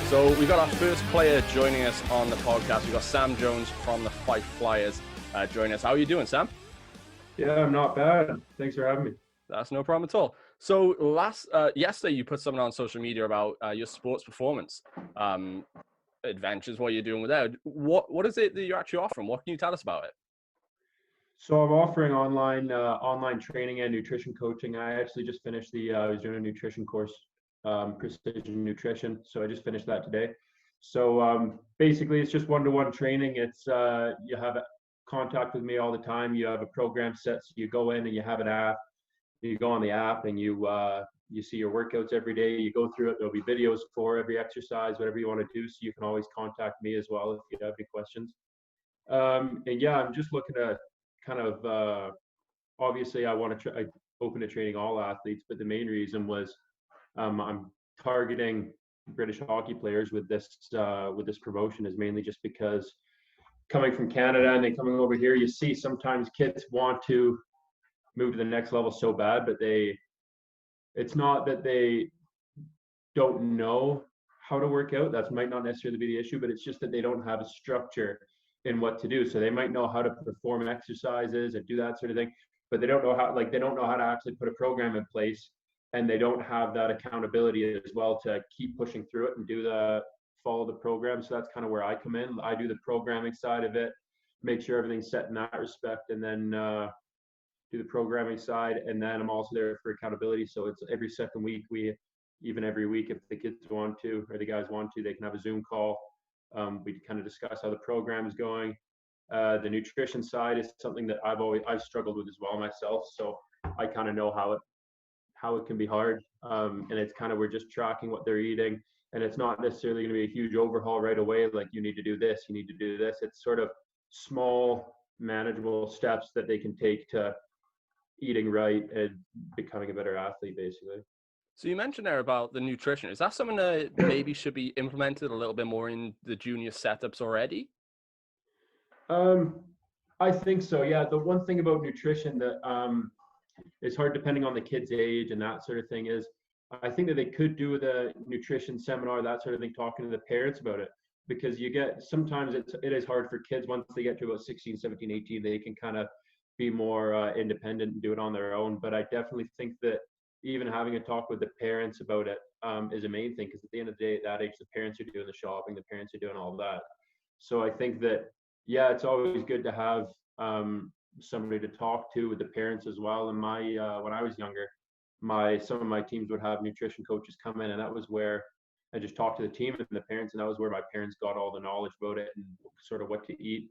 So we got our first player joining us on the podcast. We've got Sam Jones from the Fife Flyers joining us. How are you doing, Sam? Yeah, I'm not bad. Thanks for having me. That's no problem at all. So yesterday you put something on social media about your sports performance adventures, what you're doing with that. What is it that you're actually offering? What can you tell us about it? So I'm offering online training and nutrition coaching. I actually just finished I was doing a nutrition course, precision nutrition. So I just finished that today. So basically it's just one-to-one training. It's you have contact with me all the time. You have a program set. So you go in and you have an app. You go on the app and you see your workouts every day. You go through it. There'll be videos for every exercise, whatever you want to do. So you can always contact me as well if you have any questions. And yeah, I'm just looking to kind of obviously I want to open to training all athletes, but the main reason was I'm targeting British hockey players with this promotion is mainly just because coming from Canada and then coming over here, you see sometimes kids want to move to the next level so bad, but it's not that they don't know how to work out. That might not necessarily be the issue, but it's just that they don't have a structure in what to do. So they might know how to perform exercises and do that sort of thing, but they don't know how to actually put a program in place, and they don't have that accountability as well to keep pushing through it and follow the program. So that's kind of where I come in. I do the programming side of it, make sure everything's set in that respect, and then do the programming side, and then I'm also there for accountability. So it's every second week, every week, if the kids want to or the guys want to, they can have a Zoom call. We kind of discuss how the program is going. The nutrition side is something that I've struggled with as well myself. So I kind of know how it can be hard. And it's kind of, we're just tracking what they're eating, and it's not necessarily going to be a huge overhaul right away. Like you need to do this, you need to do this. It's sort of small, manageable steps that they can take to eating right and becoming a better athlete, basically. So you mentioned there about the nutrition. Is that something that maybe should be implemented a little bit more in the junior setups already? I think so. Yeah. The one thing about nutrition that is hard depending on the kid's age and that sort of thing is I think that they could do with a nutrition seminar, that sort of thing, talking to the parents about it, because sometimes it is hard for kids once they get to about 16, 17, 18, they can kind of be more independent and do it on their own. But I definitely think that even having a talk with the parents about it is a main thing, because at the end of the day, at that age, the parents are doing the shopping, the parents are doing all that. So I think that, yeah, it's always good to have somebody to talk to with the parents as well. And when I was younger, some of my teams would have nutrition coaches come in, and that was where I just talked to the team and the parents, and that was where my parents got all the knowledge about it and sort of what to eat.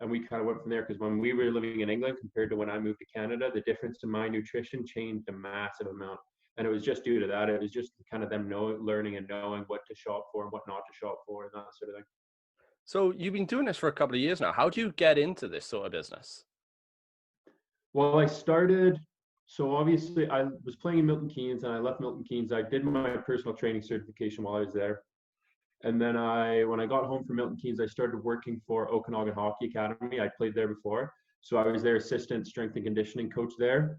And we kind of went from there, because when we were living in England compared to when I moved to Canada, the difference in my nutrition changed a massive amount. And it was just due to that. It was just kind of them learning and knowing what to shop for and what not to shop for and that sort of thing. So you've been doing this for a couple of years now. How do you get into this sort of business? Well, so obviously I was playing in Milton Keynes, and I left Milton Keynes. I did my personal training certification while I was there. And then when I got home from Milton Keynes, I started working for Okanagan Hockey Academy. I played there before. So I was their assistant strength and conditioning coach there.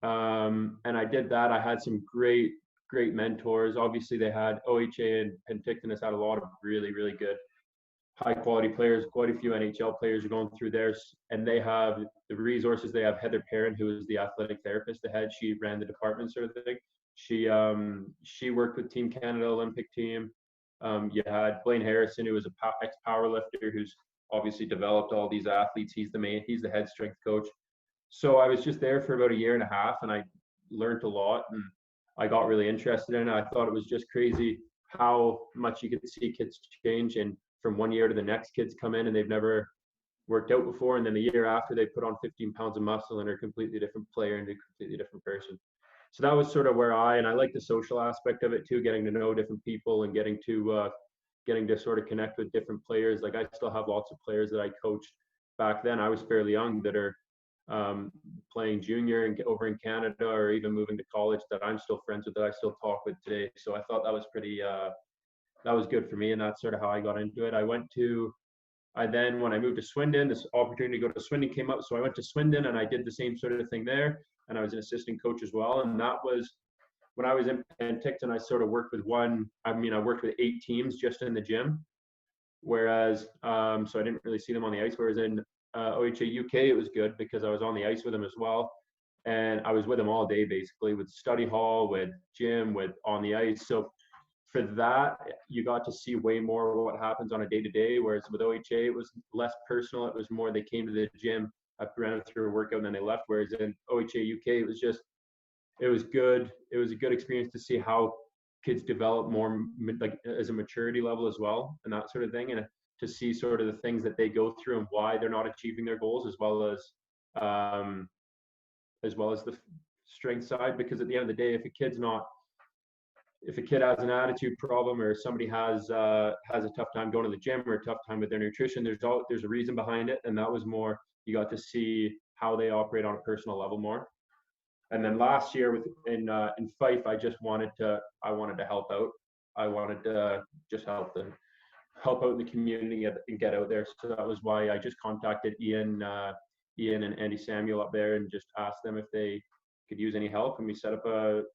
And I did that. I had some great mentors. Obviously, they had OHA and Penticton had a lot of really, really good high quality players. Quite a few NHL players are going through theirs, and they have the resources. They have Heather Perrin, who is the athletic therapist, the head. She ran the department sort of thing. She worked with Team Canada Olympic team. You had Blaine Harrison, who was a ex-powerlifter, who's obviously developed all these athletes. He's the head strength coach. So I was just there for about a year and a half, and I learned a lot, and I got really interested in it. I thought it was just crazy how much you could see kids change, and from one year to the next, kids come in and they've never worked out before, and then the year after they put on 15 pounds of muscle and are a completely different player and a completely different person. So that was sort of where I like the social aspect of it too, getting to know different people and getting to sort of connect with different players. Like I still have lots of players that I coached back then. I was fairly young that are playing junior and over in Canada, or even moving to college, that I'm still friends with, that I still talk with today. So I thought that was that was good for me, and that's sort of how I got into it. When I moved to Swindon, this opportunity to go to Swindon came up. So I went to Swindon and I did the same sort of thing there. And I was an assistant coach as well. And that was when I was in Penticton, I sort of worked with I worked with 8 teams just in the gym. Whereas, so I didn't really see them on the ice. Whereas in OHA UK, it was good because I was on the ice with them as well. And I was with them all day, basically, with study hall, with gym, with on the ice. So for that, you got to see way more of what happens on a day-to-day. Whereas with OHA, it was less personal. It was more they came to the gym, I ran them through a workout, and then they left. Whereas in OHA UK, it was good. It was a good experience to see how kids develop more like as a maturity level as well, and that sort of thing, and to see sort of the things that they go through and why they're not achieving their goals, as well as the strength side. Because at the end of the day, if a kid has an attitude problem, or somebody has a tough time going to the gym, or a tough time with their nutrition, there's a reason behind it. And that was more, you got to see how they operate on a personal level more. And then last year in Fife, I wanted to help out. I wanted to just help out in the community and get out there. So that was why I just contacted Ian and Andy Samuel up there and just asked them if they could use any help. And we set up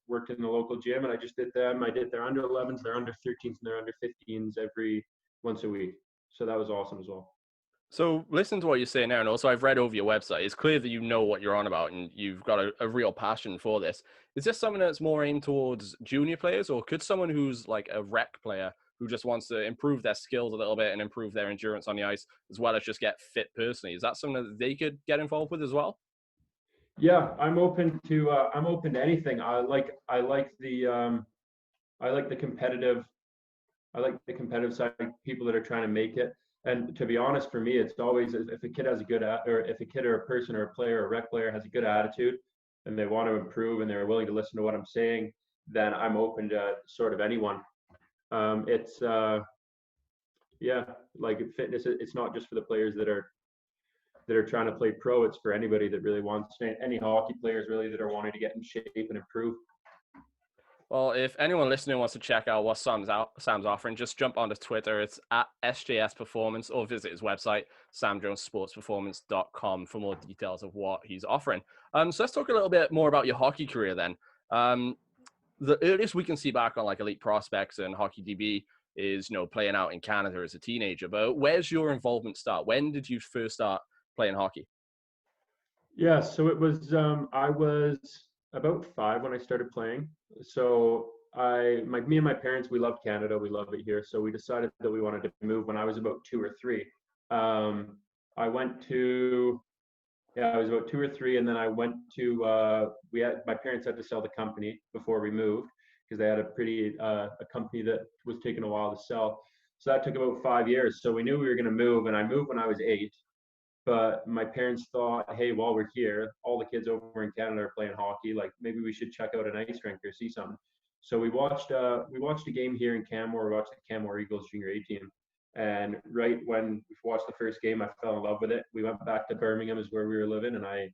worked in the local gym, and I just did them. I did their under 11s, their under 13s, and their under 15s every once a week. So that was awesome as well. So listen to what you're saying now, and also I've read over your website. It's clear that you know what you're on about and you've got a real passion for this. Is this something that's more aimed towards junior players, or could someone who's like a rec player who just wants to improve their skills a little bit and improve their endurance on the ice, as well as just get fit personally, is that something that they could get involved with as well? Yeah, I'm open to anything. I like the competitive side, people that are trying to make it. And to be honest, for me, it's always, if a kid has a good or if a kid or a person or a player or a rec player has a good attitude and they want to improve and they're willing to listen to what I'm saying, then I'm open to sort of anyone. It's yeah, like fitness, it's not just for the players that are trying to play pro. It's for anybody that really wants to, any hockey players really that are wanting to get in shape and improve. Well, if anyone listening wants to check out what Sam's offering, just jump onto Twitter. It's at SJS Performance, or visit his website, samjonessportsperformance.com, for more details of what he's offering. So let's talk a little bit more about your hockey career then. The earliest we can see back on like elite prospects and hockey DB is, playing out in Canada as a teenager. But where's your involvement start? When did you first start playing hockey? Yeah, so it was I was about 5 when I started playing. So me and my parents, we love Canada, we love it here. So we decided that we wanted to move when I was about 2 or 3. I went to I was about 2 or 3, and then I went to my parents had to sell the company before we moved because they had a company that was taking a while to sell. So that took about 5 years. So we knew we were going to move, and I moved when I was 8. But my parents thought, hey, while we're here, all the kids over in Canada are playing hockey. Like maybe we should check out an ice rink or see something. So we watched a game here in Canmore. We watched the Canmore Eagles Junior A team, and right when we watched the first game, I fell in love with it. We went back to Birmingham, is where we were living, and I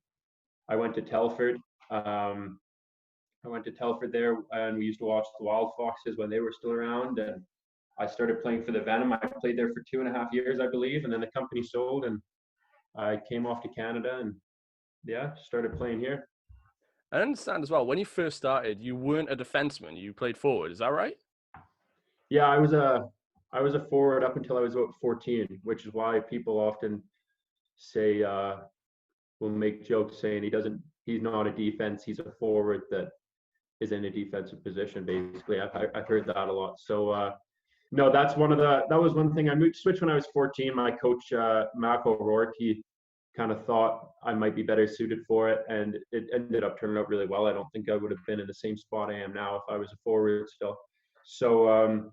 went to Telford. I went to Telford there, and we used to watch the Wild Foxes when they were still around. And I started playing for the Venom. I played there for 2.5 years, I believe, and then the company sold, and I came off to Canada and started playing here. I understand as well, when you first started, you weren't a defenseman, you played forward. Is that right? Yeah, I was a forward up until I was about 14, which is why people often say will make jokes saying he's not a defense, he's a forward that is in a defensive position. Basically, I've heard that a lot. So no, that was one thing. I switched when I was 14. My coach Mac O'Rourke, he kind of thought I might be better suited for it, and it ended up turning out really well. I don't think I would have been in the same spot I am now if I was a forward still. So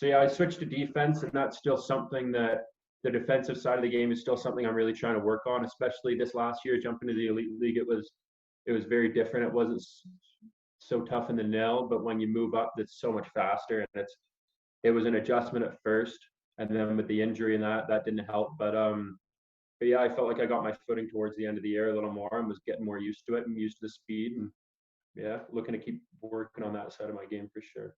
yeah, I switched to defense, and that's still something that the defensive side of the game is still something I'm really trying to work on, especially this last year jumping to the elite league. It was very different. It wasn't so tough in the nail, but when you move up, it's so much faster, and it was an adjustment at first, and then with the injury and that didn't help. But yeah, I felt like I got my footing towards the end of the year a little more and was getting more used to it and used to the speed, and yeah, looking to keep working on that side of my game for sure.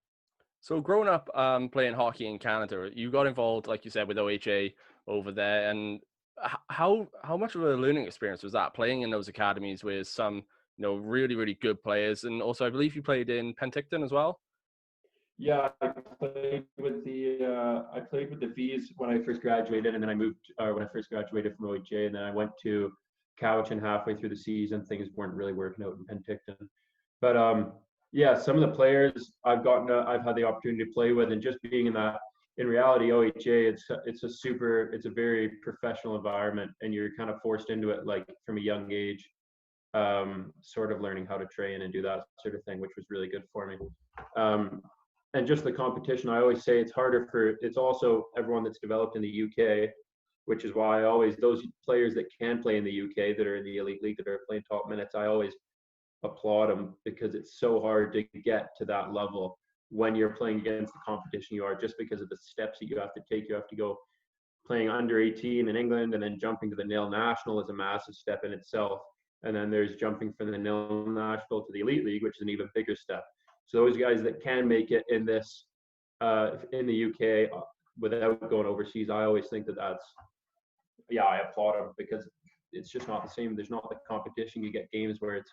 So growing up playing hockey in Canada, you got involved, like you said, with OHA over there. And how much of a learning experience was that, playing in those academies with some really, really good players. And also, I believe you played in Penticton as well. Yeah, I played with the V's when I first graduated, and then I moved when I first graduated from OHA, and then I went to Cowichan halfway through the season. Things weren't really working out in Penticton, but yeah, some of the players I've had the opportunity to play with, and just being in reality, OHA, it's a very professional environment, and you're kind of forced into it like from a young age, sort of learning how to train and do that sort of thing, which was really good for me. And just the competition, I always say it's also everyone that's developed in the UK, which is why those players that can play in the UK that are in the elite league that are playing top minutes, I always applaud them, because it's so hard to get to that level when you're playing against the competition you are, just because of the steps that you have to take. You have to go playing under 18 in England, and then jumping to the nil national is a massive step in itself. And then there's jumping from the nil national to the elite league, which is an even bigger step. So those guys that can make it in in the UK without going overseas, I always think I applaud them, because it's just not the same. There's not the competition. You get games where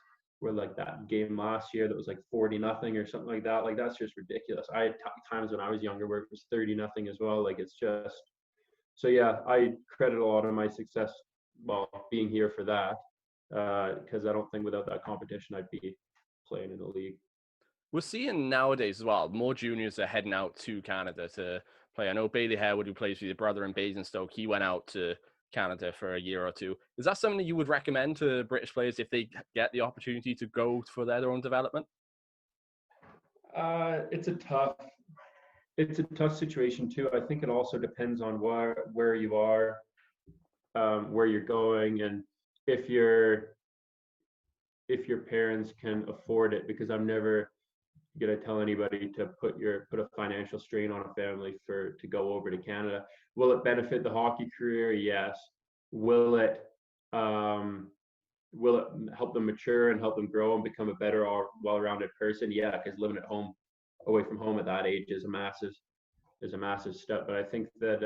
like that game last year that was like 40-0 or something like that. Like, that's just ridiculous. I had times when I was younger where it was 30-0 as well. Like, it's just, so yeah, I credit a lot of my success being here for that, because I don't think without that competition I'd be playing in the league. We're seeing nowadays as well, more juniors are heading out to Canada to play. I know Bailey Harewood, who plays with your brother in Basingstoke, he went out to Canada for a year or two. Is that something that you would recommend to British players if they get the opportunity to go for their own development? It's a tough situation too. I think it also depends on where you are, where you're going, and if your parents can afford it, because I'm never gonna tell anybody to put a financial strain on a family to go over to Canada. Will it benefit the hockey career? Yes. Will it help them mature and help them grow and become a better or well-rounded person? Yeah, because living at home, away from home at that age is a massive step. But I think that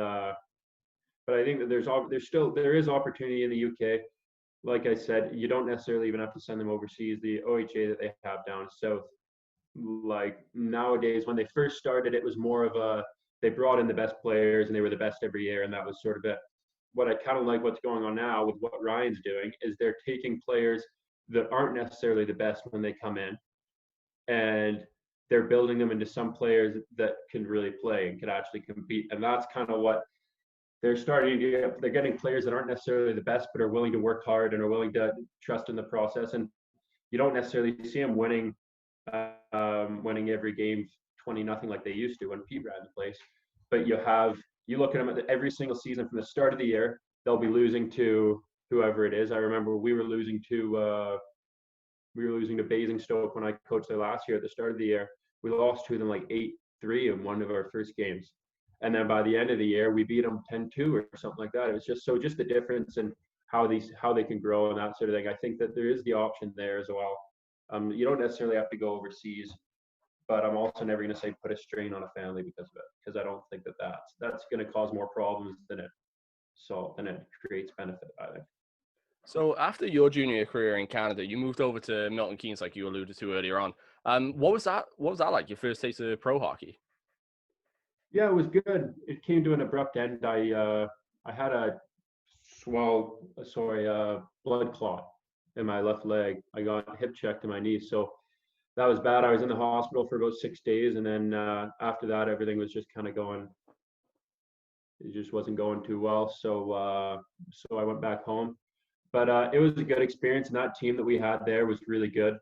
there is opportunity in the UK. Like I said, you don't necessarily even have to send them overseas. The OHA that they have down south, like nowadays, when they first started, it was more of they brought in the best players and they were the best every year, and that was sort of it. What I kind of like what's going on now with what Ryan's doing is they're taking players that aren't necessarily the best when they come in, and they're building them into some players that can really play and can actually compete. And that's kind of what they're starting to get. They're getting players that aren't necessarily the best, but are willing to work hard and are willing to trust in the process. And you don't necessarily see them winning every game 20-0 like they used to when Pete ran the place. But you look at them every single season from the start of the year, they'll be losing to whoever it is. I remember we were losing to Basingstoke when I coached there last year at the start of the year. We lost to them like 8-3 in one of our first games. And then by the end of the year, we beat them 10-2 or something like that. It was just the difference in how they can grow and that sort of thing. I think that there is the option there as well. You don't necessarily have to go overseas, but I'm also never going to say put a strain on a family because of it, because I don't think that's going to cause more problems than it creates benefit, I think. So after your junior career in Canada, you moved over to Milton Keynes, like you alluded to earlier on. What was that like, your first taste of pro hockey? Yeah, it was good. It came to an abrupt end. I had a blood clot in my left leg. I got hip checked in my knee, so that was bad. I was in the hospital for about 6 days, and then after that, everything was just kind of going. It just wasn't going too well, so I went back home. But it was a good experience, and that team that we had there was really good.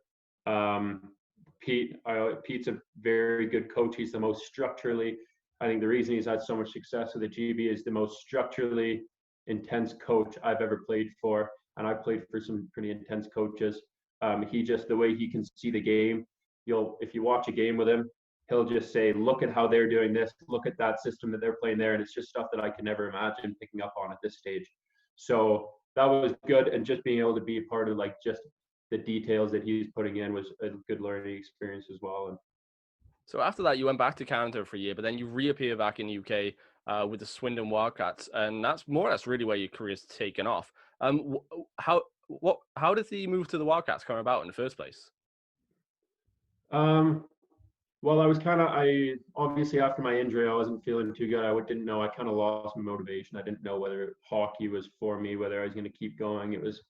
Pete's a very good coach. He's the most structurally. I think the reason he's had so much success with the GB is the most structurally intense coach I've ever played for, and I've played for some pretty intense coaches. The way he can see the game, if you watch a game with him, he'll just say, look at how they're doing this, look at that system that they're playing there, and it's just stuff that I can never imagine picking up on at this stage. So that was good, and just being able to be a part of like just the details that he's putting in was a good learning experience as well. And so after that, you went back to Canada for a year, but then you reappear back in the UK with the Swindon Wildcats, and that's more or less really where your career's taken off. How did the move to the Wildcats come about in the first place? Um, well, I obviously after my injury, I wasn't feeling too good. I didn't know. I kind of lost my motivation. I didn't know whether hockey was for me, whether I was going to keep going. It was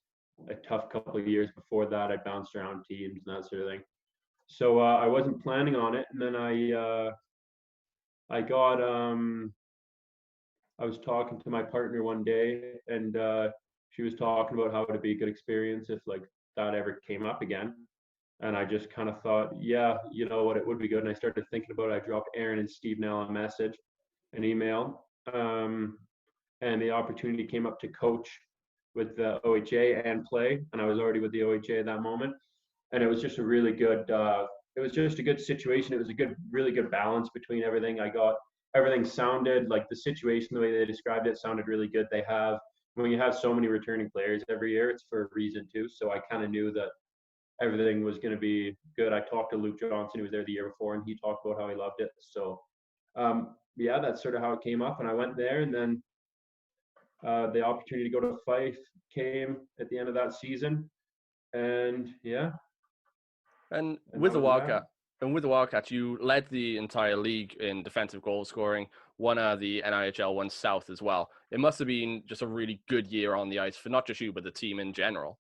a tough couple of years before that. I bounced around teams and that sort of thing. So I wasn't planning on it, and then I got I was talking to my partner one day, and she was talking about how it'd be a good experience if like that ever came up again. And I just kind of thought, yeah, you know what, it would be good. And I started thinking about it. I dropped Aaron and Steve Nell a message, an email, and the opportunity came up to coach with the OHA and play. And I was already with the OHA at that moment, and it was just a really good. It was just a good situation. It was a good, really good balance between everything. I got everything sounded like the situation, the way they described it, sounded really good. They have when you have so many returning players every year, it's for a reason too. So I kind of knew that everything was going to be good. I talked to Luke Johnson, who was there the year before, and he talked about how he loved it. So, yeah, that's sort of how it came up. And I went there, and then the opportunity to go to Fife came at the end of that season, and yeah, And and with that the was that. Wildcat, and with the Wildcats, you led the entire league in defensive goal scoring, won the NIHL, won South as well. It must have been just a really good year on the ice for not just you, but the team in general.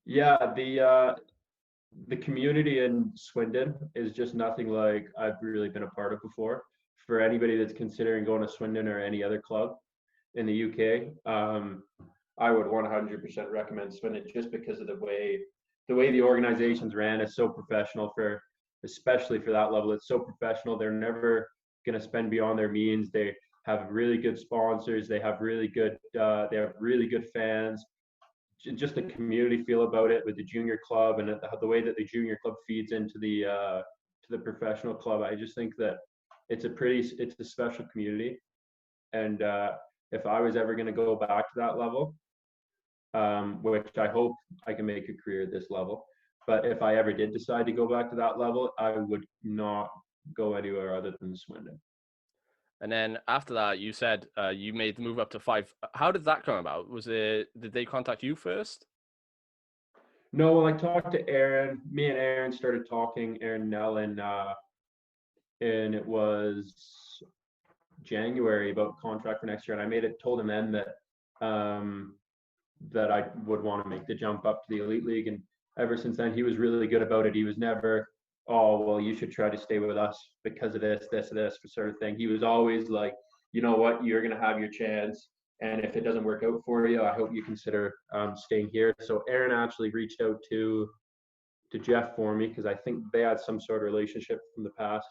Yeah, the community in Swindon is just nothing like I've really been a part of before. For anybody that's considering going to Swindon or any other club in the UK, I would 100% recommend Swindon just because of the way the organization's ran is so professional for especially for that level. It's so professional. They're never going to spend beyond their means. They have really good sponsors. They have really good fans. Just the community feel about it with the junior club and the way that the junior club feeds into the professional club. I just think that it's a special community, and if I was ever going to go back to that level, which I hope I can make a career at this level, but if I ever did decide to go back to that level, I would not go anywhere other than Swindon. And then after that, you said you made the move up to Fife. How did that come about? Did they contact you first? No, well, I talked to Aaron. Me and Aaron started talking, Aaron Nell, and it was January about contract for next year, and I told him then that I would want to make the jump up to the elite league, and ever since then he was really good about it. He was never, oh well, you should try to stay with us because of this sort of thing. He was always like, you know what, you're gonna have your chance, and if it doesn't work out for you, I hope you consider staying here. So Aaron actually reached out to Jeff for me because I think they had some sort of relationship from the past,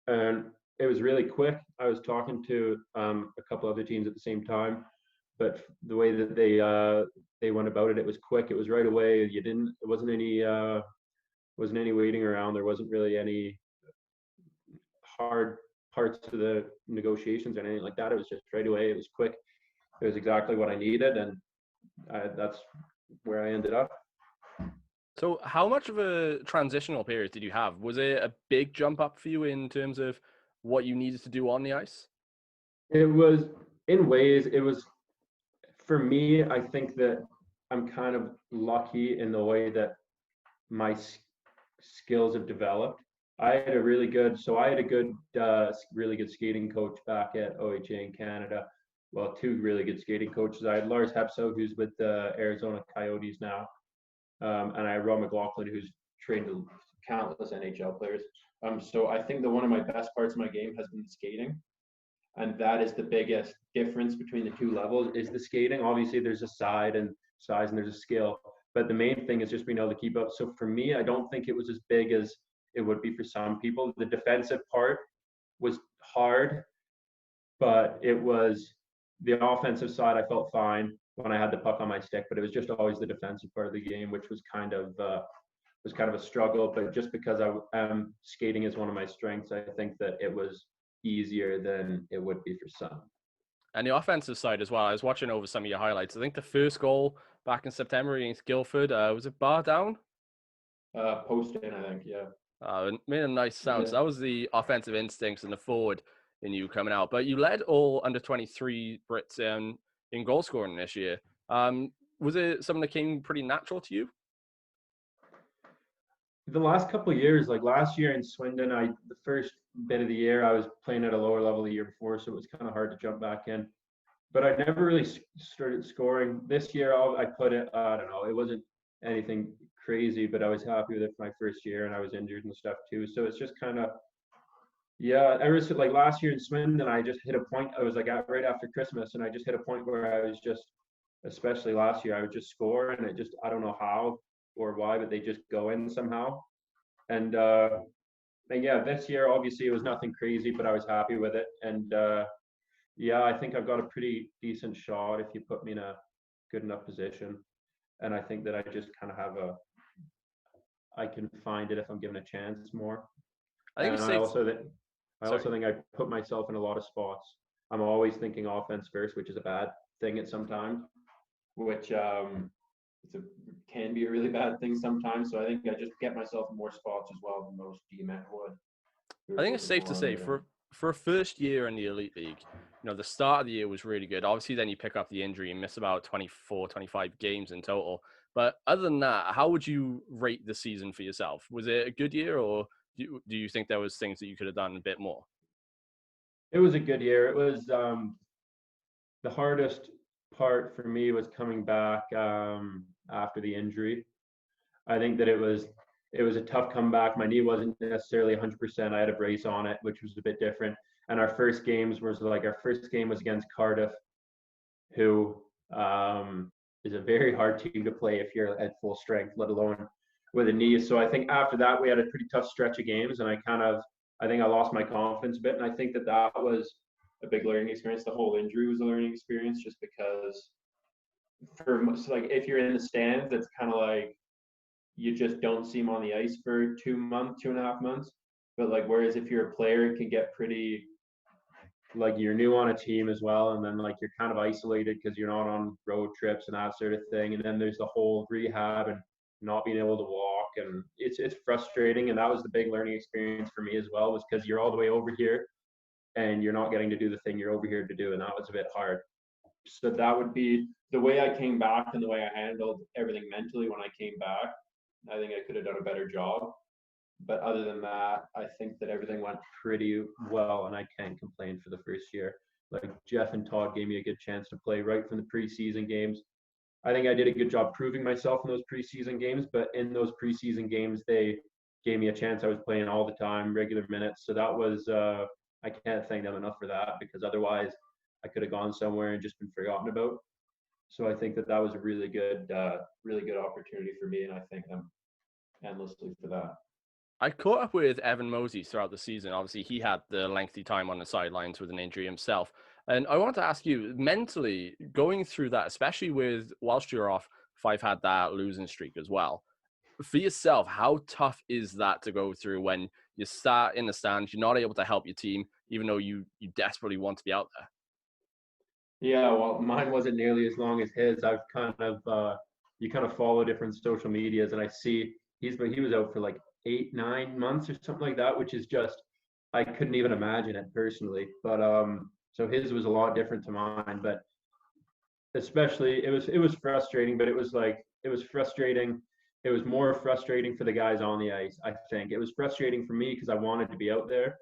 and it was really quick. I was talking to a couple other teams at the same time, but the way that they went about it, it was quick. It was right away. It wasn't any waiting around. There wasn't really any hard parts to the negotiations or anything like that. It was just right away. It was quick. It was exactly what I needed, and that's where I ended up. So how much of a transitional period did you have? Was it a big jump up for you in terms of what you needed to do on the ice? It was in ways. It was for me. I think that I'm kind of lucky in the way that my skills have developed. I had a good, really good skating coach back at OHA in Canada. Well, two really good skating coaches. I had Lars Hepso, who's with the Arizona Coyotes now, and I had Rob McLaughlin, who's trained countless NHL players. So I think that one of my best parts of my game has been skating, and that is the biggest difference between the two levels is the skating. Obviously, there's a size and there's a skill, but the main thing is just being able to keep up. So for me, I don't think it was as big as it would be for some people. The defensive part was hard, but it was the offensive side. I felt fine when I had the puck on my stick, but it was just always the defensive part of the game, which was kind of a struggle. But just because skating is one of my strengths, I think that it was easier than it would be for some. And the offensive side as well. I was watching over some of your highlights. I think the first goal back in September against Guildford, was it bar down? Post in, I think, yeah. It made a nice sound. Yeah. So that was the offensive instincts and the forward in you coming out. But you led all under 23 Brits in goal scoring this year. was it something that came pretty natural to you? The last couple of years, like last year in Swindon, the first bit of the year I was playing at a lower level the year before, so it was kind of hard to jump back in. But I never really started scoring. This year, I put it. I don't know. It wasn't anything crazy, but I was happy with it for my first year, and I was injured and stuff too. So it's just kind of yeah. Ever since like last year in Swindon, I just hit a point. I was like right after Christmas, and I just hit a point where I was just, especially last year, I would just score, and it just I don't know how or why, but they just go in somehow. And and yeah, this year obviously it was nothing crazy, but I was happy with it. And yeah, I think I've got a pretty decent shot if you put me in a good enough position. And I think that I just kind of have I can find it if I'm given a chance more. I think And it's safe. I Sorry. also think I put myself in a lot of spots. I'm always thinking offense first, which is a bad thing at sometimes, which can be a really bad thing sometimes. So I think I just get myself in more spots as well than most D-men would. I think it's safe to say for a first year in the Elite League, the start of the year was really good. Obviously, then you pick up the injury and miss about 24, 25 games in total. But other than that, how would you rate the season for yourself? Was it a good year, or do you think there was things that you could have done a bit more? It was a good year. It was the hardest part for me was coming back after the injury. I think that it was a tough comeback. My knee wasn't necessarily 100%. I had a brace on it, which was a bit different. And our first game was against Cardiff, who is a very hard team to play if you're at full strength, let alone with a knee. So I think after that we had a pretty tough stretch of games, and I think I lost my confidence a bit. And I think that was a big learning experience. The whole injury was a learning experience, just because if you're in the stands, it's kind of like you just don't see him on the ice for 2.5 months. But like, whereas if you're a player, it can get pretty like you're new on a team as well, and then like you're kind of isolated because you're not on road trips and that sort of thing. And then there's the whole rehab and not being able to walk, and it's frustrating. And that was the big learning experience for me as well, was because you're all the way over here and you're not getting to do the thing you're over here to do, and that was a bit hard. So that would be the way I came back and the way I handled everything mentally when I came back. I think I could have done a better job. But other than that, I think that everything went pretty well, and I can't complain for the first year. Like Jeff and Todd gave me a good chance to play right from the preseason games. I think I did a good job proving myself in those preseason games, but in those preseason games, they gave me a chance. I was playing all the time, regular minutes. So that was, I can't thank them enough for that, because otherwise I could have gone somewhere and just been forgotten about. So I think that was a really good opportunity for me, and I thank them endlessly for that. I caught up with Evan Mosey throughout the season. Obviously, he had the lengthy time on the sidelines with an injury himself. And I want to ask you, mentally, going through that, especially whilst you're off, Fife had that losing streak as well. For yourself, how tough is that to go through when you start in the stands, you're not able to help your team, even though you desperately want to be out there? Yeah, well, mine wasn't nearly as long as his. I've kind of you kind of follow different social medias, and I see he was out for like 8-9 months or something like that, which is just I couldn't even imagine it personally. But so his was a lot different to mine. But especially it was frustrating, but it was frustrating. It was more frustrating for the guys on the ice. I think it was frustrating for me because I wanted to be out there,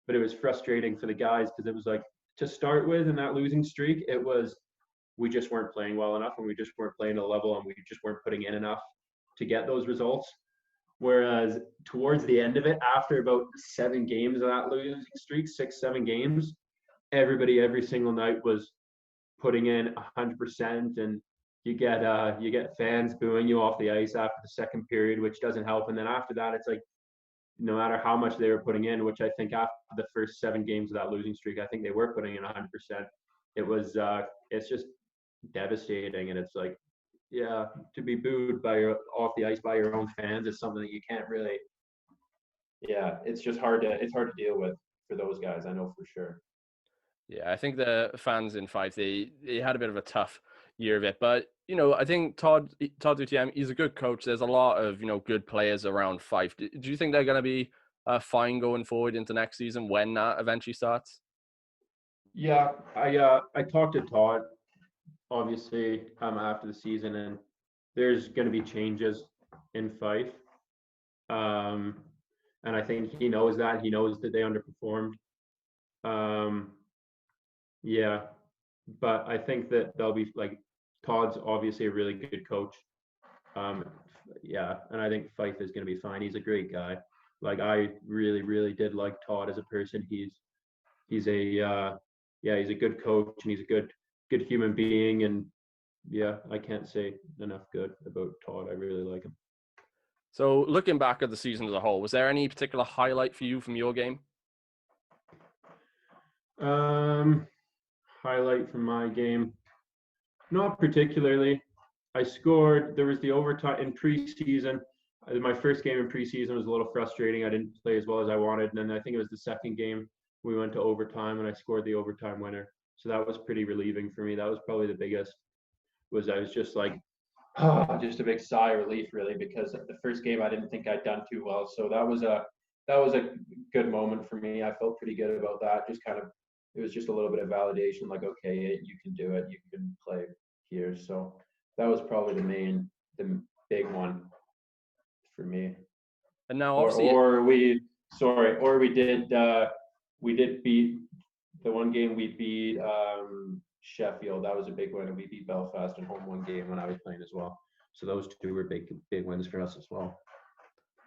but it was frustrating for the guys because it was like, to start with in that losing streak, it was we just weren't playing well enough, and we just weren't playing at a level, and we just weren't putting in enough to get those results. Whereas towards the end of it, after about 7 games of that losing streak, 6-7 games, everybody every single night was putting in 100%, and you get fans booing you off the ice after the second period, which doesn't help. And then after that, it's like, no matter how much they were putting in, which I think after the first 7 games of that losing streak, I think they were putting in 100%. It was it's just devastating, and it's like, yeah, to be booed off the ice by your own fans is something that you can't really. Yeah, it's just hard to deal with for those guys. I know for sure. Yeah, I think the fans in Fife, they had a bit of a tough year of it. But, I think Todd Dutiem, he's a good coach. There's a lot of, good players around Fife. Do you think they're going to be fine going forward into next season when that eventually starts? Yeah, I talked to Todd obviously after the season, and there's going to be changes in Fife. And I think he knows that. He knows that they underperformed. Yeah, but I think that they'll be like Todd's obviously a really good coach. Yeah, and I think Fife is going to be fine. He's a great guy. Like I really, really did like Todd as a person. He's a yeah, he's a good coach and he's a good human being. And yeah, I can't say enough good about Todd. I really like him. So looking back at the season as a whole, was there any particular highlight for you from your game? Highlight from my game, not particularly. I scored. There was the overtime in preseason. My first game in preseason was a little frustrating. I didn't play as well as I wanted, and then I think it was the second game we went to overtime, and I scored the overtime winner. So that was pretty relieving for me. That was probably the biggest. I was just like, just a big sigh of relief, really, because the first game I didn't think I'd done too well. So that was a good moment for me. I felt pretty good about that. Just kind of, it was just a little bit of validation, like, okay, you can do it. You can play here. So that was probably the big one for me. And now, obviously, we did beat the one game we beat Sheffield. That was a big win, and we beat Belfast at home one game when I was playing as well. So those two were big wins for us as well.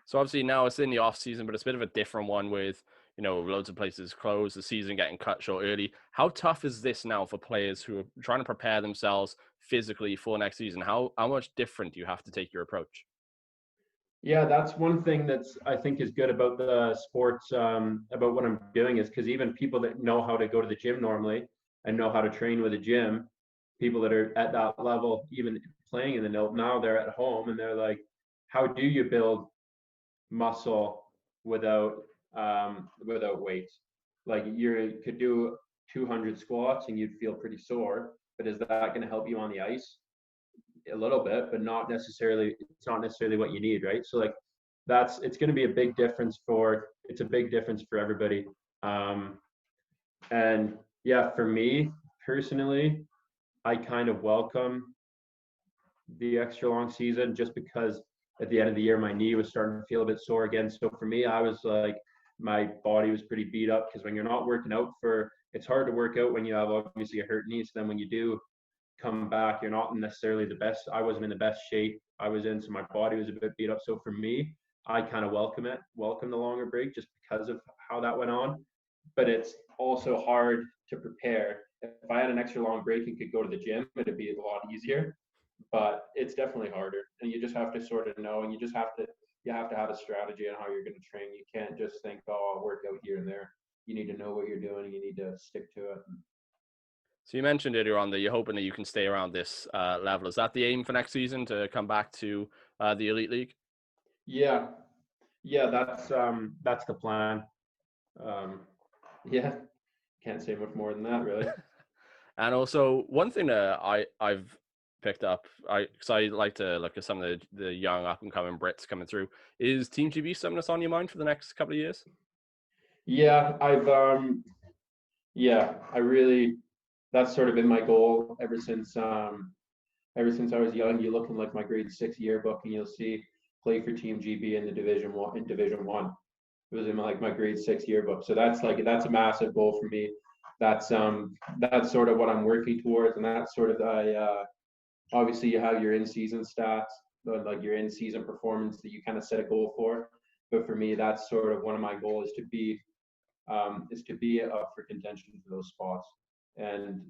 So obviously now it's in the off season, but it's a bit of a different one with, loads of places closed, the season getting cut short early. How tough is this now for players who are trying to prepare themselves physically for next season? How much different do you have to take your approach? Yeah, that's one thing that's I think is good about the sports, about what I'm doing, is because even people that know how to go to the gym normally and know how to train with a gym, people that are at that level, even playing in the NIL, now they're at home and they're like, how do you build muscle without weights? Like you could do 200 squats and you'd feel pretty sore, but is that going to help you on the ice? A little bit, but not necessarily. It's not necessarily what you need, right? So like it's going to be a big difference for everybody. And yeah, for me personally, I kind of welcome the extra long season just because at the end of the year my knee was starting to feel a bit sore again. So for me, I was like, my body was pretty beat up because when you're not working out it's hard to work out when you have obviously a hurt knee. So then when you do come back, you're not necessarily the best. I wasn't in the best shape I was in, so my body was a bit beat up. So for me, I kind of welcome the longer break just because of how that went on. But it's also hard to prepare. If I had an extra long break and could go to the gym, it'd be a lot easier. But it's definitely harder, and you just have to sort of know, and you have to have a strategy on how you're going to train. You can't just think, oh, I'll work out here and there. You need to know what you're doing, and you need to stick to it. So you mentioned earlier on that you're hoping that you can stay around this level. Is that the aim for next season, to come back to the Elite League? Yeah, that's the plan. Yeah, can't say much more than that, really. And also, one thing that I've picked up, because I like to look at some of the young up and coming Brits coming through, is Team GB something that's on your mind for the next couple of years? Yeah, I really, that's sort of been my goal ever since I was young. You look in like my grade 6 yearbook and you'll see play for Team GB in the Division 1 in Division 1. It was in my grade 6 yearbook. So that's a massive goal for me. That's sort of what I'm working towards, and that's sort of obviously you have your in-season stats, like your in-season performance that you kind of set a goal for. But for me, that's sort of one of my goals, is to be up for contention for those spots. And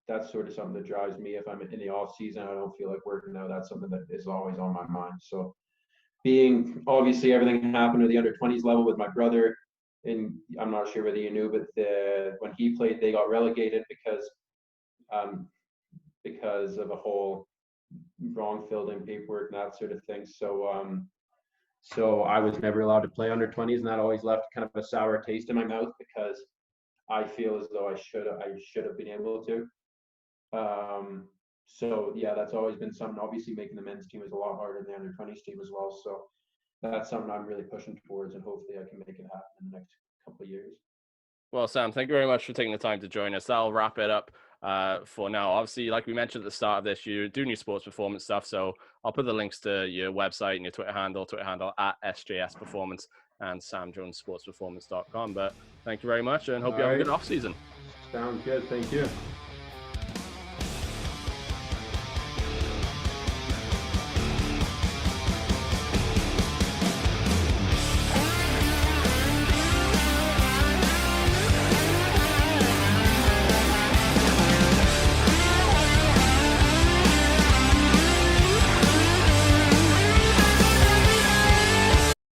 that's sort of something that drives me. If I'm in the off season, I don't feel like working out. That's something that is always on my mind. So being obviously everything happened at the under 20s level with my brother, and I'm not sure whether you knew, but when he played, they got relegated because of a whole wrong filled in paperwork and that sort of thing. So I was never allowed to play under 20s, and that always left kind of a sour taste in my mouth because I feel as though I should have been able to. So yeah, that's always been something. Obviously, making the men's team is a lot harder than the under 20s team as well. So that's something I'm really pushing towards, and hopefully I can make it happen in the next couple of years. Well, Sam, thank you very much for taking the time to join us. That'll wrap it up for now. Obviously, like we mentioned at the start of this, you do new sports performance stuff. So I'll put the links to your website and your Twitter handle at SJS Performance and samjonessportsperformance.com. But thank you very much and hope you have a good off season. Sounds good. Thank you.